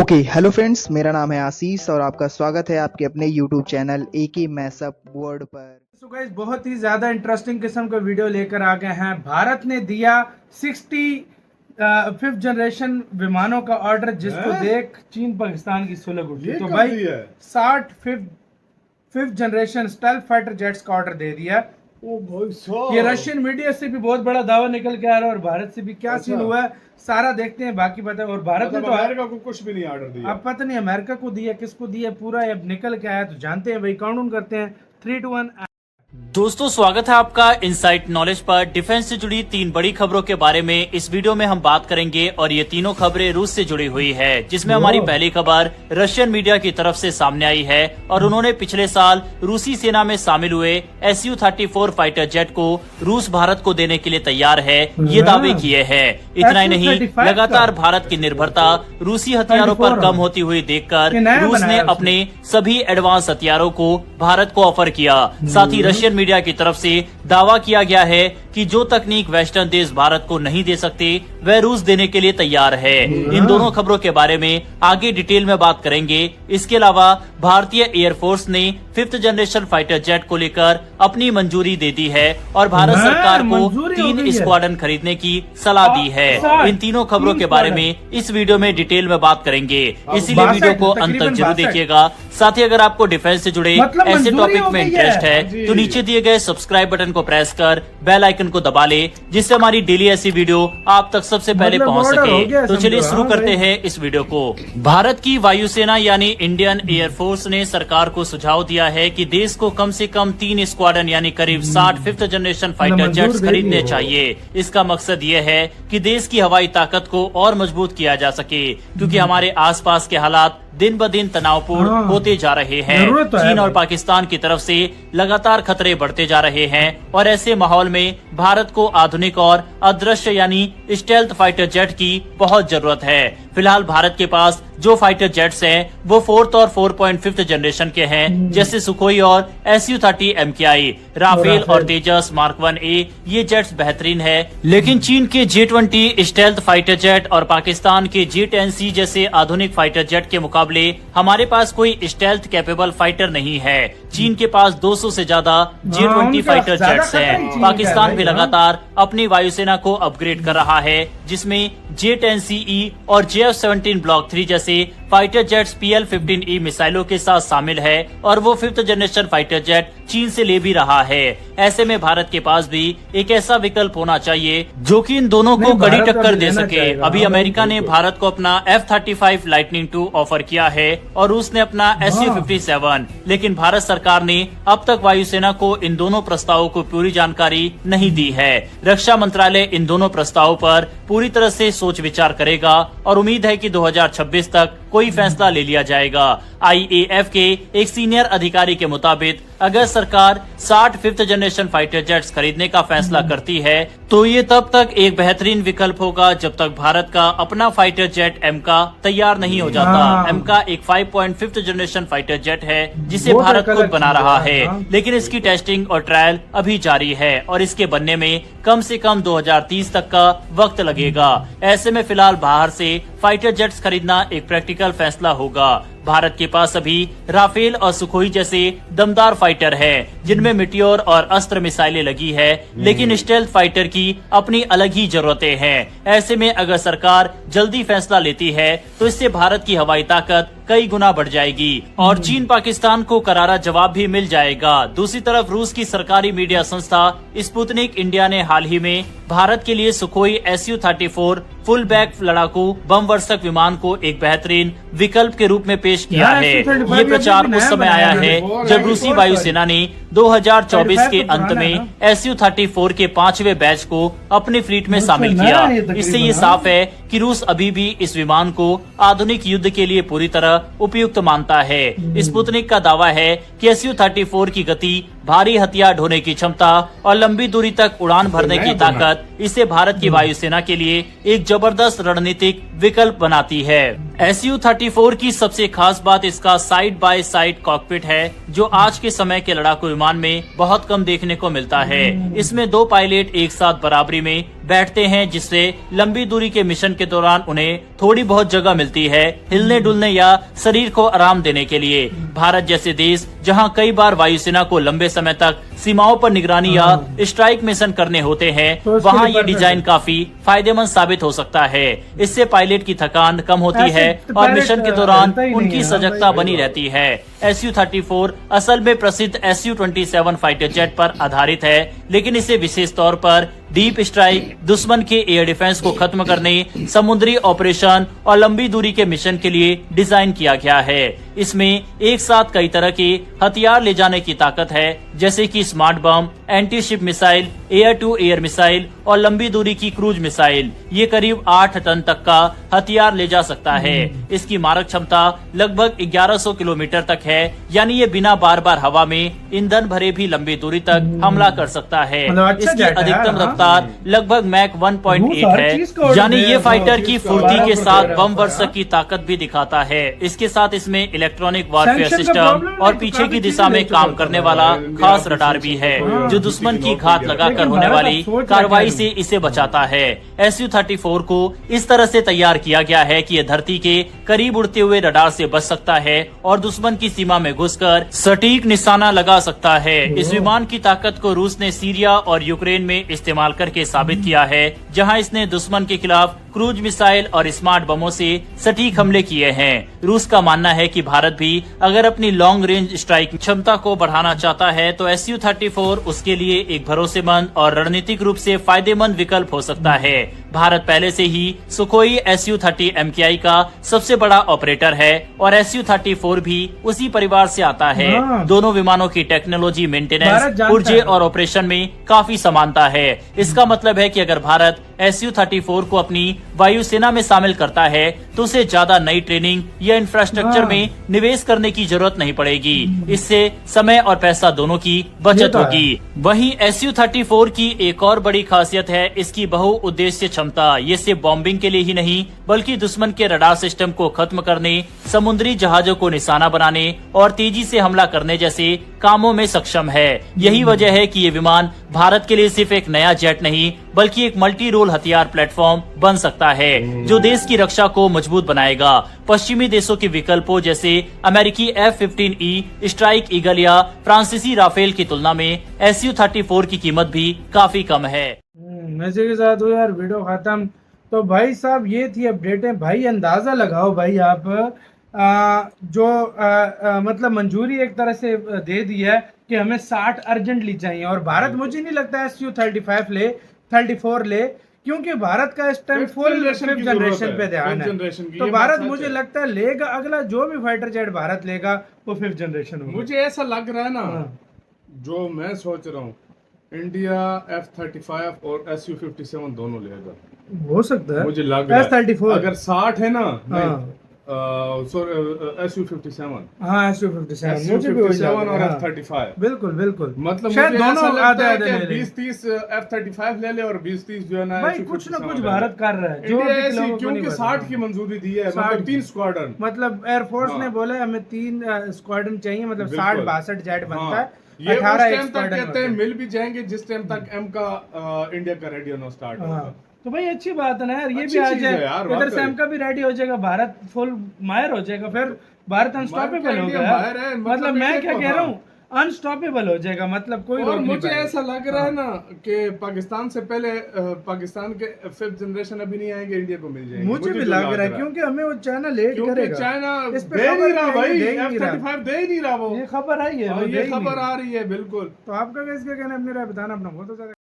Okay hello friends, मेरा नाम है आशीष और आपका स्वागत है आपके अपने YouTube channel AK mashup world पर। सो गाइस, बहुत ही ज्यादा इंटरेस्टिंग किस्म का वीडियो लेकर आ गए हैं। भारत ने दिया 65th जनरेशन विमानों का ऑर्डर, जिसको देख चीन पाकिस्तान की सुलग उठी। तो भाई 65th generation stealth fighter jets का ऑर्डर दे दिया। ओ भाई साहब, ये रशियन मीडिया से भी बहुत बड़ा दावा निकल के आ रहा है और भारत से भी क्या सीन हुआ है सारा देखते हैं। बाकी पता है। और भारत ने तो अमेरिका को कुछ भी नहीं ऑर्डर दिया। अब पता नहीं अमेरिका को दिया किसको दिया, पूरा अब निकल के आया तो जानते हैं भाई। काउंट करते हैं 3, 2, 1। दोस्तों, स्वागत है आपका इनसाइट नॉलेज पर। डिफेंस से जुड़ी 3 बड़ी खबरों के बारे में इस वीडियो में हम बात करेंगे और ये तीनों खबरें रूस से जुड़ी हुई है, जिसमें हमारी पहली खबर रशियन मीडिया की तरफ से सामने आई है और उन्होंने पिछले साल रूसी सेना में शामिल हुए Su-34 फाइटर जेट को रूस भारत को देने के लिए तैयार है, ये दावे किए हैं। इतना ही नहीं, लगातार भारत की निर्भरता रूसी हथियारों पर कम होती हुई देखकर रूस ने अपने सभी एडवांस हथियारों को भारत को ऑफर किया। साथ ही रशियन मीडिया की तरफ से दावा किया गया है कि जो तकनीक वेस्टर्न देश भारत को नहीं दे सकते वह रूस देने के लिए तैयार है। इन दोनों खबरों के बारे में आगे डिटेल में बात करेंगे। इसके अलावा भारतीय एयरफोर्स ने 5th जनरेशन फाइटर जेट को लेकर अपनी मंजूरी दे दी है और भारत सरकार को 3 स्क्वाड्रन खरीदने की सलाह दी है। इन तीनों खबरों के बारे में इस वीडियो में डिटेल में बात करेंगे, इसीलिए वीडियो को अंत तक जरूर देखिएगा। साथ ही अगर आपको डिफेंस से जुड़े ऐसे टॉपिक में इंटरेस्ट है तो नीचे दिए गए सब्सक्राइब बटन को प्रेस कर बेल आइकन को दबा ले, जिससे हमारी डेली ऐसी वीडियो आप तक सबसे पहले पहुंच सके। तो चलिए शुरू करते हैं इस वीडियो को। भारत की वायुसेना यानी इंडियन एयरफोर्स ने सरकार को सुझाव दिया है कि देश को कम से कम 3 स्क्वाड्रन यानी करीब 60 5th जनरेशन फाइटर जेट्स खरीदने चाहिए। इसका मकसद ये है कि देश की हवाई ताकत को और मजबूत किया जा सके, क्योंकि हमारे आसपास के हालात दिन ब दिन तनावपूर्ण होते जा रहे हैं। चीन और पाकिस्तान की तरफ से लगातार खतरे बढ़ते जा रहे हैं और ऐसे माहौल में भारत को आधुनिक और अदृश्य यानी स्टेल्थ फाइटर जेट की बहुत जरूरत है। फिलहाल भारत के पास जो फाइटर जेट्स हैं वो 4th और 4.5th जनरेशन के हैं, जैसे सुखोई और Su-30 MKI, राफेल और तेजस मार्क 1A। ये जेट्स बेहतरीन है, लेकिन चीन के J-20 स्टेल्थ फाइटर जेट और पाकिस्तान के J-10C जैसे आधुनिक फाइटर जेट के मुकाबले हमारे पास कोई स्टेल्थ कैपेबल फाइटर नहीं है। चीन के पास 200 से ज्यादा J-20 फाइटर जेट्स हैं। पाकिस्तान भी लगातार अपनी वायुसेना को अपग्रेड कर रहा है, जिसमें J-10CE और JF-17 ब्लॉक 3 जैसे फाइटर जेट्स PL-15E मिसाइलों के साथ शामिल है और वो 5th जनरेशन फाइटर जेट चीन से ले भी रहा है। ऐसे में भारत के पास भी एक ऐसा विकल्प होना चाहिए जो कि इन दोनों को कड़ी टक्कर दे सके। अभी अमेरिका ने भारत को अपना F-35 लाइटनिंग II ऑफर किया है और रूस ने अपना Su-57, लेकिन भारत सरकार ने अब तक वायुसेना को इन दोनों प्रस्तावों को पूरी जानकारी नहीं दी है। रक्षा मंत्रालय इन दोनों प्रस्तावों पर पूरी तरह से सोच विचार करेगा और उम्मीद है कि 2026 तक कोई फैसला ले लिया जाएगा। IAF के एक सीनियर अधिकारी के मुताबिक अगर सरकार 60 5th जनरेशन फाइटर जेट्स खरीदने का फैसला करती है तो ये तब तक एक बेहतरीन विकल्प होगा जब तक भारत का अपना फाइटर जेट एमका तैयार नहीं हो जाता। एमका एक 5.5th जनरेशन फाइटर जेट है जिसे भारत खुद बना रहा है, लेकिन इसकी टेस्टिंग और ट्रायल अभी जारी है और इसके बनने में कम से कम 2030 तक का वक्त लगेगा। ऐसे में फिलहाल बाहर से फाइटर जेट्स खरीदना एक प्रैक्टिकल फैसला होगा। भारत के पास अभी राफेल और सुखोई जैसे दमदार फाइटर हैं, जिनमें मिटियोर और अस्त्र मिसाइलें लगी है, लेकिन स्टेल्थ फाइटर की अपनी अलग ही जरूरतें हैं। ऐसे में अगर सरकार जल्दी फैसला लेती है तो इससे भारत की हवाई ताकत कई गुना बढ़ जाएगी और चीन पाकिस्तान को करारा जवाब भी मिल जाएगा। दूसरी तरफ रूस की सरकारी मीडिया संस्था स्पुतनिक इंडिया ने हाल ही में भारत के लिए सुखोई Su-34 फुल बैक लड़ाकू बम वर्षक विमान को एक बेहतरीन विकल्प के रूप में पेश किया है। ये प्रचार उस समय आया है जब रूसी वायुसेना ने 2024 के अंत में Su-34 के 5वें बैच को अपने फ्लीट में शामिल किया। इससे ये साफ है कि रूस अभी भी इस विमान को आधुनिक युद्ध के लिए पूरी तरह उपयुक्त मानता है। स्पुतनिक का दावा है कि Su-34 की गति, भारी हथियार ढोने की क्षमता और लंबी दूरी तक उड़ान भरने की ताकत इसे भारत की वायुसेना के लिए एक जबरदस्त रणनीतिक विकल्प बनाती है। Su-34 की सबसे खास बात इसका साइड बाय साइड कॉकपिट है, जो आज के समय के लड़ाकू विमान में बहुत कम देखने को मिलता है। इसमें दो पायलट एक साथ बराबरी में बैठते हैं, जिससे लंबी दूरी के मिशन के दौरान उन्हें थोड़ी बहुत जगह मिलती है हिलने डुलने या शरीर को आराम देने के लिए। भारत जैसे देश जहां कई बार वायुसेना को लंबे समय तक सीमाओं पर निगरानी या स्ट्राइक मिशन करने होते हैं, तो वहां ये डिजाइन काफी फायदेमंद साबित हो सकता है। इससे पायलट की थकान कम होती है और मिशन के दौरान उनकी सजगता बनी रहती है। Su-34 असल में प्रसिद्ध Su-27 फाइटर जेट पर आधारित है, लेकिन इसे विशेष तौर पर डीप स्ट्राइक, दुश्मन के एयर डिफेंस को खत्म करने, समुद्री ऑपरेशन और लंबी दूरी के मिशन के लिए डिजाइन किया गया है। इसमें एक साथ कई तरह के हथियार ले जाने की ताकत है, जैसे कि smart bomb, anti ship missile, air to air missile और लंबी दूरी की क्रूज मिसाइल। ये करीब 8 टन तक का हथियार ले जा सकता है। इसकी मारक क्षमता लगभग 1100 किलोमीटर तक है, यानी ये बिना बार बार हवा में ईंधन भरे भी लंबी दूरी तक हमला कर सकता है। इसकी अधिकतम रफ्तार लगभग मैक 1.8 है, यानी ये फाइटर की फुर्ती के साथ बम वर्षक की ताकत भी दिखाता है। इसके साथ इसमें इलेक्ट्रॉनिक वॉरफेयर सिस्टम और पीछे की दिशा में काम करने वाला खास रडार भी है, जो दुश्मन की घात लगाकर होने वाली कार्रवाई से इसे बचाता है। Su-34 को इस तरह से तैयार किया गया है कि यह धरती के करीब उड़ते हुए रडार से बच सकता है और दुश्मन की सीमा में घुसकर सटीक निशाना लगा सकता है। इस विमान की ताकत को रूस ने सीरिया और यूक्रेन में इस्तेमाल करके साबित किया है, जहां इसने दुश्मन के खिलाफ क्रूज मिसाइल और स्मार्ट बमों से सटीक हमले किए हैं। रूस का मानना है कि भारत भी अगर अपनी लॉन्ग रेंज स्ट्राइक क्षमता को बढ़ाना चाहता है तो Su-34 उसके लिए एक भरोसेमंद और रणनीतिक रूप से फायदेमंद विकल्प हो सकता है। भारत पहले से ही सुखोई Su-30 MKI का सबसे बड़ा ऑपरेटर है और Su-34 भी उसी परिवार से आता है। दोनों विमानों की टेक्नोलॉजी, मेंटेनेंस, पुर्जे और ऑपरेशन में काफी समानता है। इसका मतलब है कि अगर भारत Su-34 को अपनी वायुसेना में शामिल करता है तो उसे ज्यादा नई ट्रेनिंग या इंफ्रास्ट्रक्चर में निवेश करने की जरूरत नहीं पड़ेगी। इससे समय और पैसा दोनों की बचत होगी। वहीं Su-34 की एक और बड़ी खासियत है इसकी बहुउद्देश्य क्षमता। ये सिर्फ बॉम्बिंग के लिए ही नहीं, बल्कि दुश्मन के रडार सिस्टम को खत्म करने, समुद्री जहाजों को निशाना बनाने और तेजी से हमला करने जैसे कामों में सक्षम है। यही वजह है कि ये विमान भारत के लिए सिर्फ एक नया जेट नहीं, बल्कि एक मल्टी रोल हथियार प्लेटफॉर्म बन सकता है, जो देश की रक्षा को मजबूत बनाएगा। पश्चिमी देशों के विकल्पों जैसे अमेरिकी F-15E, स्ट्राइक ईगल या फ्रांसीसी राफेल की तुलना में Su-34 की कीमत भी काफी कम है। मजे के साथ हो यार, वीडियो खत्म। तो भाई साहब ये थी अपडेटें। भाई अंदाजा लगाओ भाई आप, मतलब मंजूरी एक तरह से दे दी है कि हमें 60 अर्जेंटली चाहिए, और भारत मुझे नहीं लगता Su-35 ले 34 ले, क्योंकि भारत का इस टाइम फुल 5th जनरेशन पे ध्यान है। तो भारत मुझे लगता है लेगा, अगला जो भी फाइटर जेट भारत लेगा वो 5th जनरेशन होगा। मुझे ऐसा लग रहा है ना, जो मैं सोच रहा हूँ, इंडिया F-35 और Su-57 दोनों लेगा। हो सकता है, मुझे लग रहा है F-34 अगर 60 है ना, Su-57, हाँ Su-57 मुझे भी Su-57 और F-35 बिल्कुल बिल्कुल, मतलब शायद दोनों आधे आधे 20-30 F-35 ले ले और 20-30 जो है ना भाई कुछ ना कुछ भारत कर रहा है, जो इंडिया क्योंकि 60 की मंजूरी दी है, मतलब 3 स्क्वाड्रन, मतलब एयरफोर्स ने बोला हमें 3 स्क्वाड्रन चाहिए, मतलब 60-62 जेट बनता है। ये उस टाइम तक कहते हैं मिल भी जाएंगे जिस टाइम तक M का इंडिया का रेडी होना स्टार्ट होगा। तो भाई अच्छी बात है ना यार, ये भी आ जाए, इधर से M का भी रेडी हो जाएगा, भारत फुल मायर हो जाएगा, फिर भारत अनस्टॉपेबल हो गया। मतलब मैं क्या कह रहा हूँ, अनस्टॉपेबल हो जाएगा, मतलब कोई रोक नहीं मुझे ऐसा लग रहा है ना कि पाकिस्तान से पहले पाकिस्तान के 5th जनरेशन अभी नहीं आएंगे, इंडिया को मिल जाएंगे। मुझे भी लग रहा है, क्योंकि हमें वो चाइना लेट करेगा। चाइना दे नहीं रहा भाई, F-35 दे नहीं रहा, वो ये खबर आई है, ये खबर आ रही है बिल्कुल। तो आपका क्या इसका कहना, अपनी राय बताना अपना बहुत ज्यादा।